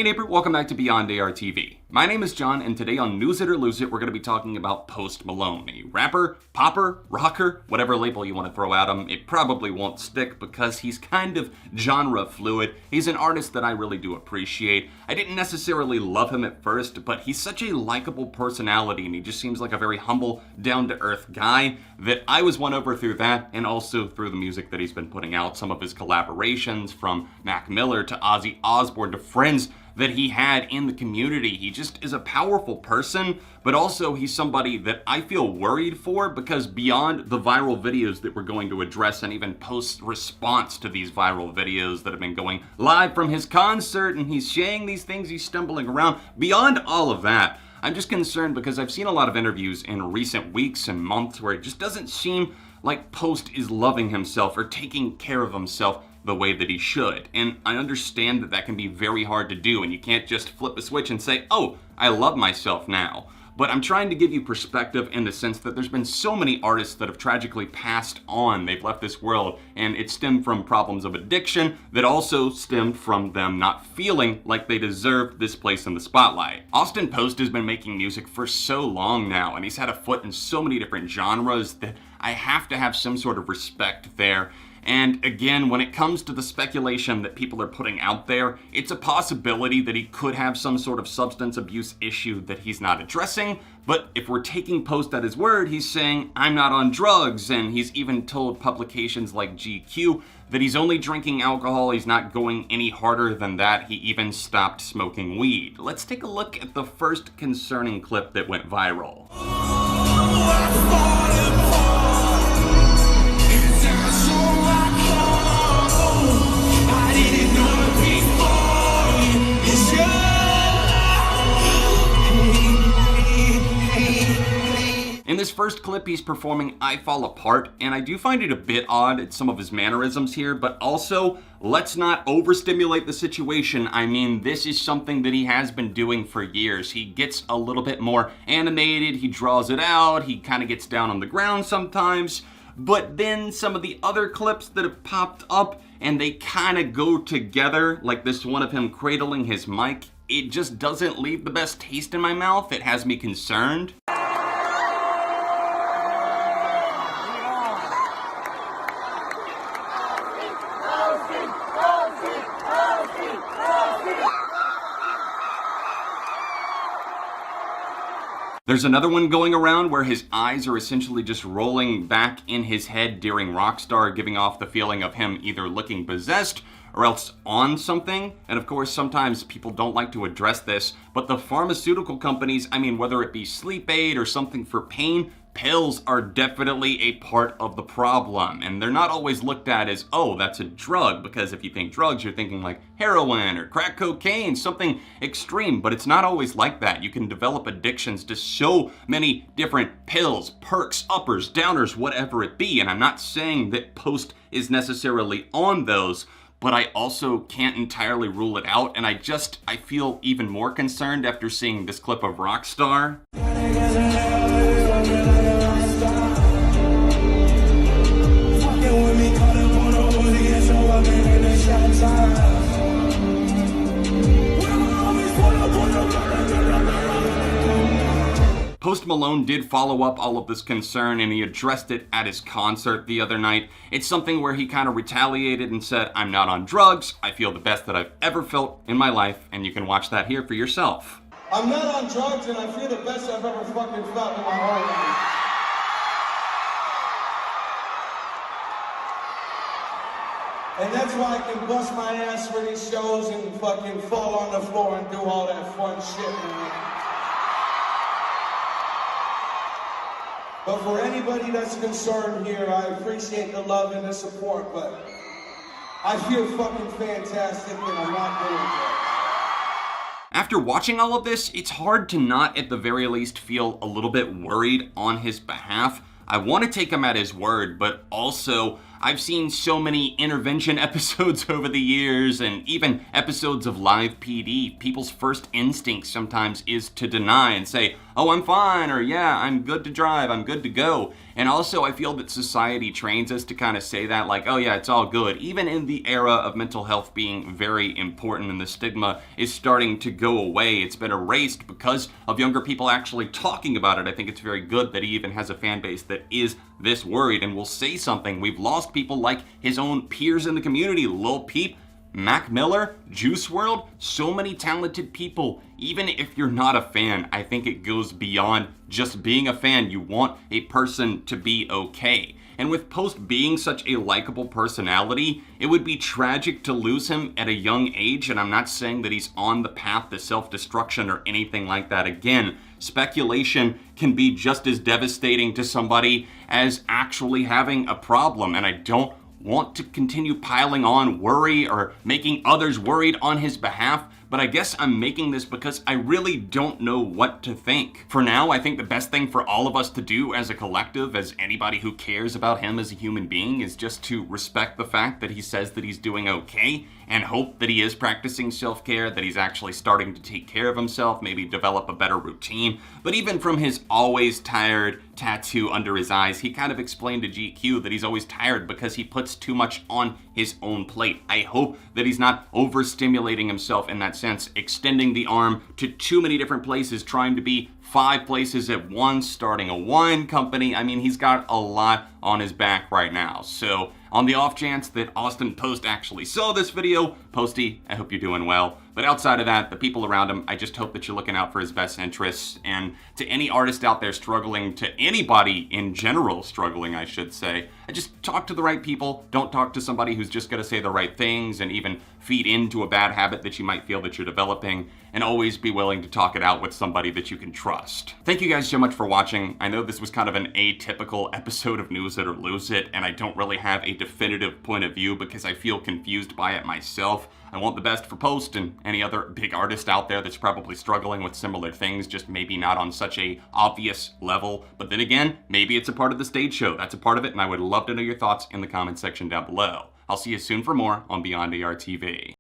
Hey neighbor, welcome back to Beyond ARTV. My name is John, and today on News It or Lose It, we're going to be talking about Post Malone, a rapper, popper, rocker, whatever label you want to throw at him. It probably won't stick because he's kind of genre fluid. He's an artist that I really do appreciate. I didn't necessarily love him at first, but he's such a likable personality, and he just seems like a very humble, down-to-earth guy that I was won over through that, and also through the music that he's been putting out. Some of his collaborations, from Mac Miller to Ozzy Osbourne to friends that he had in the community. He just is a powerful person, but also he's somebody that I feel worried for, because beyond the viral videos that we're going to address and even post response to these viral videos that have been going live from his concert, and he's saying these things, he's stumbling around, beyond all of that, I'm just concerned because I've seen a lot of interviews in recent weeks and months where it just doesn't seem like Post is loving himself or taking care of himself the way that he should. And I understand that that can be very hard to do, and you can't just flip a switch and say, oh, I love myself now. But I'm trying to give you perspective in the sense that there's been so many artists that have tragically passed on. They've left this world, and it stemmed from problems of addiction that also stemmed from them not feeling like they deserved this place in the spotlight. Austin Post has been making music for so long now, and he's had a foot in so many different genres that I have to have some sort of respect there. And again, when it comes to the speculation that people are putting out there, it's a possibility that he could have some sort of substance abuse issue that he's not addressing. But if we're taking Post at his word, he's saying, I'm not on drugs, and he's even told publications like GQ that he's only drinking alcohol, he's not going any harder than that, he even stopped smoking weed. Let's take a look at the first concerning clip that went viral. In this first clip, he's performing I Fall Apart, and I do find it a bit odd at some of his mannerisms here, but also, let's not overstimulate the situation. I mean, this is something that he has been doing for years. He gets a little bit more animated, he draws it out, he kind of gets down on the ground sometimes, but then some of the other clips that have popped up, and they kind of go together, like this one of him cradling his mic, it just doesn't leave the best taste in my mouth. It has me concerned. There's another one going around where his eyes are essentially just rolling back in his head during Rockstar, giving off the feeling of him either looking possessed or else on something. And of course, sometimes people don't like to address this, but the pharmaceutical companies, I mean, whether it be sleep aid or something for pain, pills are definitely a part of the problem, and they're not always looked at as, oh, that's a drug, because if you think drugs, you're thinking like heroin or crack cocaine, something extreme, but it's not always like that. You can develop addictions to so many different pills, perks, uppers, downers, whatever it be, and I'm not saying that Post is necessarily on those, but I also can't entirely rule it out, and I feel even more concerned after seeing this clip of Rockstar. Post Malone did follow up all of this concern, and he addressed it at his concert the other night. It's something where he kind of retaliated and said, I'm not on drugs, I feel the best that I've ever felt in my life, and you can watch that here for yourself. I'm not on drugs, and I feel the best I've ever fucking felt in my whole life. And that's why I can bust my ass for these shows and fucking fall on the floor and do all that fun shit, man. But for anybody that's concerned here, I appreciate the love and the support, but I feel fucking fantastic and I'm not doing it. After watching all of this, it's hard to not at the very least feel a little bit worried on his behalf. I want to take him at his word, but also I've seen so many intervention episodes over the years, and even episodes of Live PD. People's first instinct sometimes is to deny and say, oh, I'm fine, or yeah, I'm good to drive, I'm good to go. And also, I feel that society trains us to kind of say that, like, oh yeah, it's all good, even in the era of mental health being very important and the stigma is starting to go away. It's been erased because of younger people actually talking about it. I think it's very good that he even has a fan base that is this worried and will say something. We've lost people like his own peers in the community, Lil Peep, Mac Miller, Juice WRLD, so many talented people. Even if you're not a fan, I think it goes beyond just being a fan. You want a person to be okay. And with Post being such a likable personality, it would be tragic to lose him at a young age, and I'm not saying that he's on the path to self-destruction or anything like that. Again, speculation can be just as devastating to somebody as actually having a problem, and I don't want to continue piling on worry or making others worried on his behalf, but I guess I'm making this because I really don't know what to think. For now, I think the best thing for all of us to do as a collective, as anybody who cares about him as a human being, is just to respect the fact that he says that he's doing okay and hope that he is practicing self-care, that he's actually starting to take care of himself, maybe develop a better routine. But even from his always tired tattoo under his eyes, he kind of explained to GQ that he's always tired because he puts too much on his own plate. I hope that he's not overstimulating himself in that sense, extending the arm to too many different places, trying to be 5 places at once, starting a wine company. I mean, he's got a lot on his back right now. So on the off chance that Austin Post actually saw this video, Posty, I hope you're doing well. But outside of that, the people around him, I just hope that you're looking out for his best interests. And to any artist out there struggling, to anybody in general struggling, I should say, I just talk to the right people. Don't talk to somebody who's just going to say the right things and even feed into a bad habit that you might feel that you're developing. And always be willing to talk it out with somebody that you can trust. Thank you guys so much for watching. I know this was kind of an atypical episode of News It or Lose It, and I don't really have a definitive point of view because I feel confused by it myself. I want the best for Post and any other big artist out there that's probably struggling with similar things, just maybe not on such a obvious level. But then again, maybe it's a part of the stage show. That's a part of it, and I would love to know your thoughts in the comment section down below. I'll see you soon for more on Beyond ARTV.